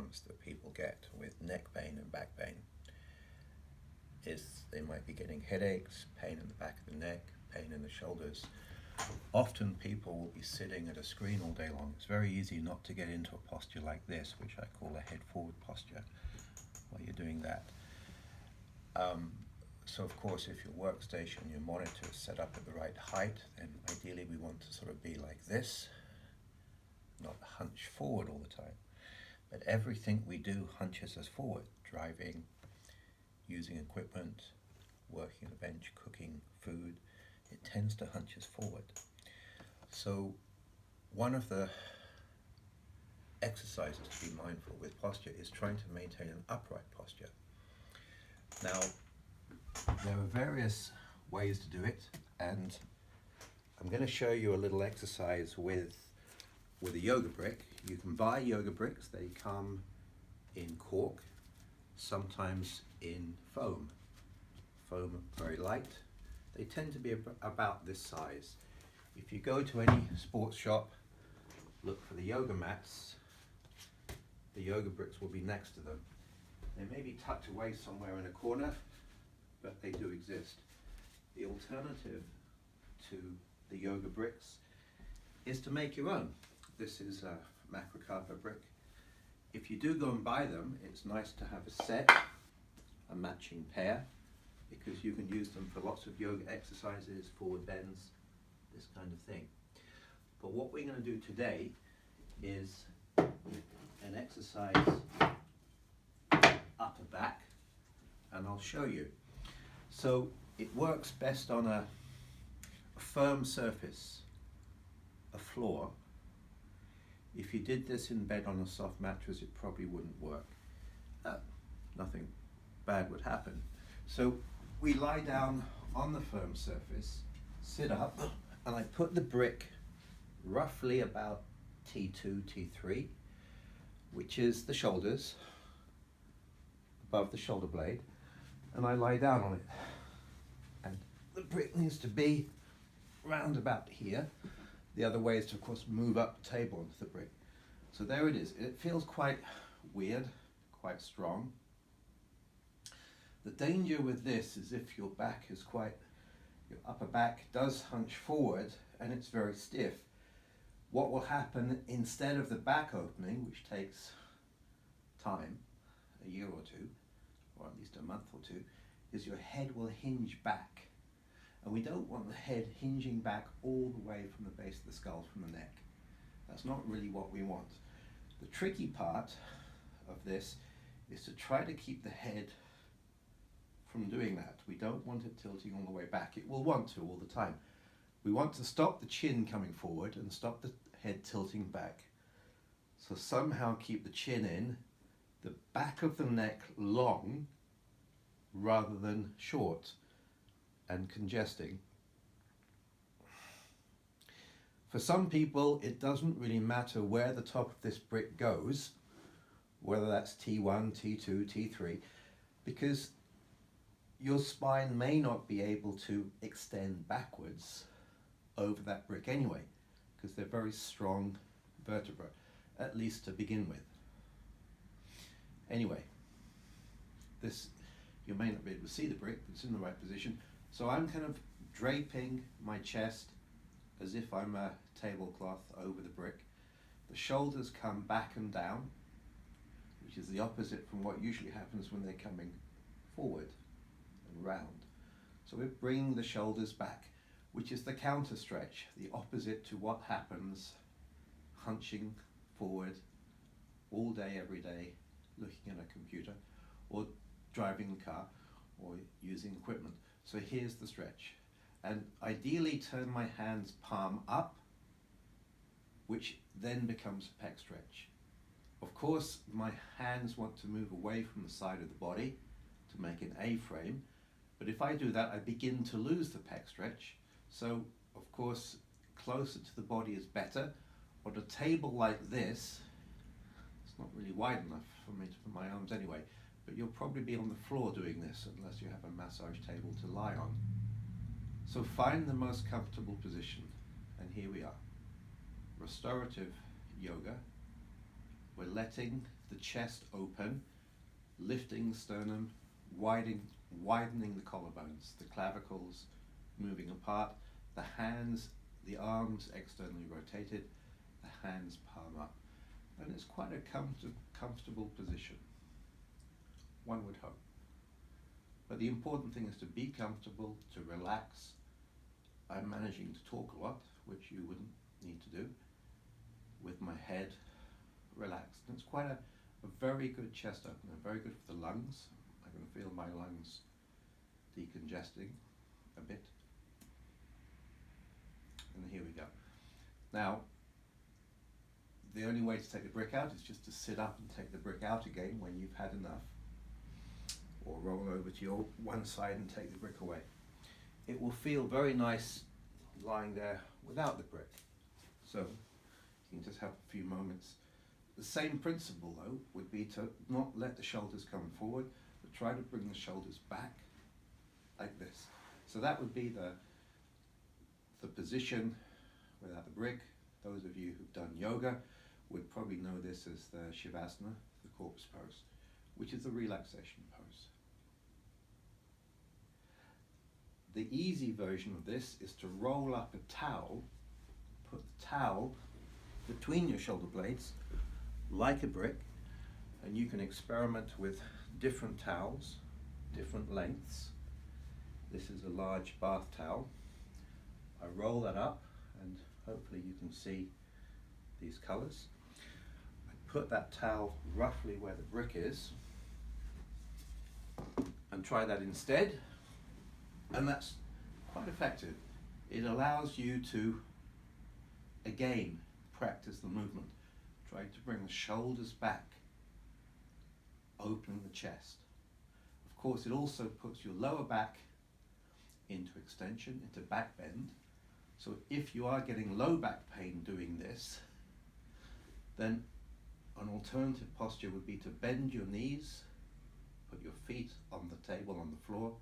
problems that people get with neck pain and back pain is they might be getting headaches, pain in the back of the neck, pain in the shoulders. Often people will be sitting at a screen all day long. It's very easy not to get into a posture like this, which I call a head forward posture, while you're doing that. So of course, if your workstation, your monitor is set up at the right height, then ideally we want to sort of be like this, not hunch forward all the time. But everything we do hunches us forward. Driving, using equipment, working on the bench, cooking food, it tends to hunch us forward. So one of the exercises to be mindful with posture is trying to maintain an upright posture. Now, there are various ways to do it, and I'm going to show you a little exercise with a yoga brick. You can buy yoga bricks. They come in cork, sometimes in foam. Foam, very light. They tend to be about this size. If you go to any sports shop, look for the yoga mats, the yoga bricks will be next to them. They may be tucked away somewhere in a corner, but they do exist. The alternative to the yoga bricks is to make your own. This is a macrocarpa brick. If you do go and buy them, it's nice to have a set, a matching pair, because you can use them for lots of yoga exercises, forward bends, this kind of thing. But what we're going to do today is an exercise upper back, and I'll show you. So it works best on a firm surface, a floor. If you did this in bed on a soft mattress, it probably wouldn't work. Nothing bad would happen. So we lie down on the firm surface, sit up, and I put the brick roughly about T2, T3, which is the shoulders, above the shoulder blade, and I lie down on it. And the brick needs to be round about here. The other way is to, of course, move up the table onto the brick. So there it is. It feels quite weird, quite strong. The danger with this is if your back is your upper back does hunch forward and it's very stiff. What will happen instead of the back opening, which takes time, a year or two, or at least a month or two, is your head will hinge back. And we don't want the head hinging back all the way from the base of the skull, from the neck. That's not really what we want. The tricky part of this is to try to keep the head from doing that. We don't want it tilting all the way back. It will want to all the time. We want to stop the chin coming forward and stop the head tilting back. So somehow keep the chin in, the back of the neck long rather than short and congesting. For some people, it doesn't really matter where the top of this brick goes, whether that's T1, T2, T3, because your spine may not be able to extend backwards over that brick anyway, because they're very strong vertebrae, at least to begin with. Anyway, this, you may not be able to see the brick, but it's in the right position. So I'm kind of draping my chest as if I'm a tablecloth over the brick. The shoulders come back and down, which is the opposite from what usually happens when they're coming forward and round. So we're bringing the shoulders back, which is the counter stretch, the opposite to what happens hunching forward all day, every day, looking at a computer, or driving a car, or using equipment. So here's the stretch. And ideally turn my hands palm up, which then becomes a pec stretch. Of course, my hands want to move away from the side of the body to make an A-frame, but if I do that, I begin to lose the pec stretch. So, of course, closer to the body is better. On a table like this, it's not really wide enough for me to put my arms anyway, but you'll probably be on the floor doing this unless you have a massage table to lie on. So find the most comfortable position, and here we are. Restorative yoga, we're letting the chest open, lifting the sternum, widening the collarbones, the clavicles moving apart, the hands, the arms externally rotated, the hands palm up. And it's quite a comfortable position, one would hope. But the important thing is to be comfortable, to relax. I'm managing to talk a lot, which you wouldn't need to do, with my head relaxed. And it's quite a very good chest opener, very good for the lungs. I can feel my lungs decongesting a bit. And here we go. Now, the only way to take the brick out is just to sit up and take the brick out again when you've had enough, or roll over to your one side and take the brick away. It will feel very nice lying there without the brick. So you can just have a few moments. The same principle though would be to not let the shoulders come forward, but try to bring the shoulders back like this. So that would be the position without the brick. Those of you who've done yoga would probably know this as the Shavasana, the corpse pose, which is the relaxation pose. The easy version of this is to roll up a towel, put the towel between your shoulder blades like a brick, and you can experiment with different towels, different lengths. This is a large bath towel. I roll that up and hopefully you can see these colors. I put that towel roughly where the brick is and try that instead, and that's quite effective. It allows you to again practice the movement. Try to bring the shoulders back, opening the chest. Of course, it also puts your lower back into extension, into back bend. So if you are getting low back pain doing this, then an alternative posture would be to bend your knees, put your feet on the table, on the floor,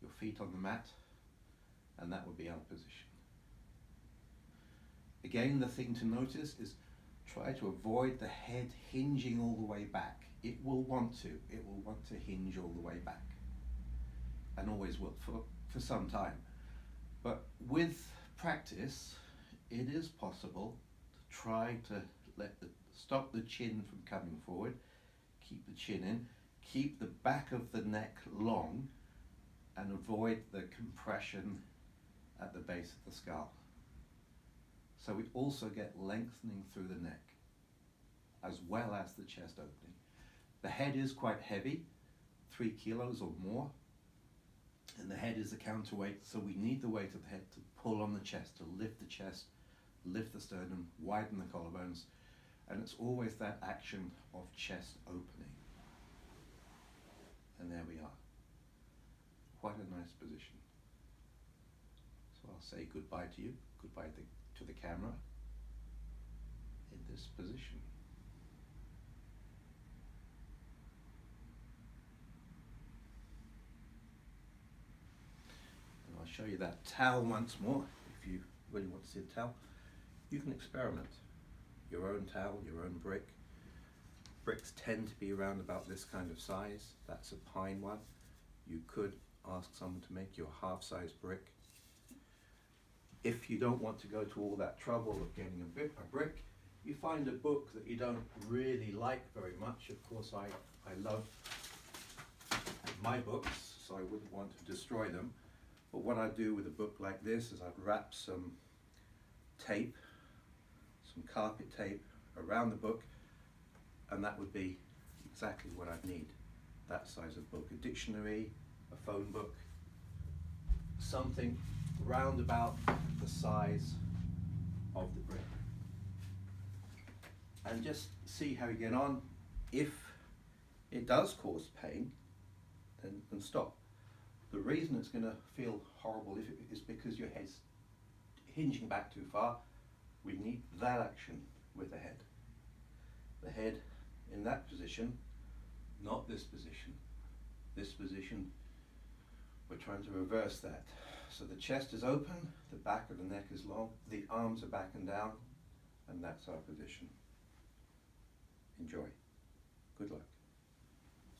your feet on the mat, and that would be our position. Again, the thing to notice is try to avoid the head hinging all the way back. It will want to hinge all the way back, and always will for some time. But with practice, it is possible to try to stop the chin from coming forward, keep the chin in, keep the back of the neck long, and avoid the compression at the base of the skull. So we also get lengthening through the neck, as well as the chest opening. The head is quite heavy, 3 kilos or more, and the head is the counterweight, so we need the weight of the head to pull on the chest, to lift the chest, lift the sternum, widen the collarbones, and it's always that action of chest opening. And there we are. Quite a nice position. So I'll say goodbye to you, goodbye to the camera in this position. And I'll show you that towel once more if you really want to see the towel. You can experiment. Your own towel, your own brick. Bricks tend to be around about this kind of size. That's a pine one. You could ask someone to make you a half-size brick. If you don't want to go to all that trouble of getting a brick, you find a book that you don't really like very much. Of course, I love my books, so I wouldn't want to destroy them. But what I do with a book like this is I'd wrap some tape, some carpet tape around the book, and that would be exactly what I'd need. That size of book, a dictionary, a phone book, something round about the size of the brick. And just see how you get on. If it does cause pain, then stop. The reason it's going to feel horrible is because your head's hinging back too far. We need that action with the head. The head in that position, not this position. This position, we're trying to reverse that. So the chest is open, the back of the neck is long, the arms are back and down, and that's our position. Enjoy.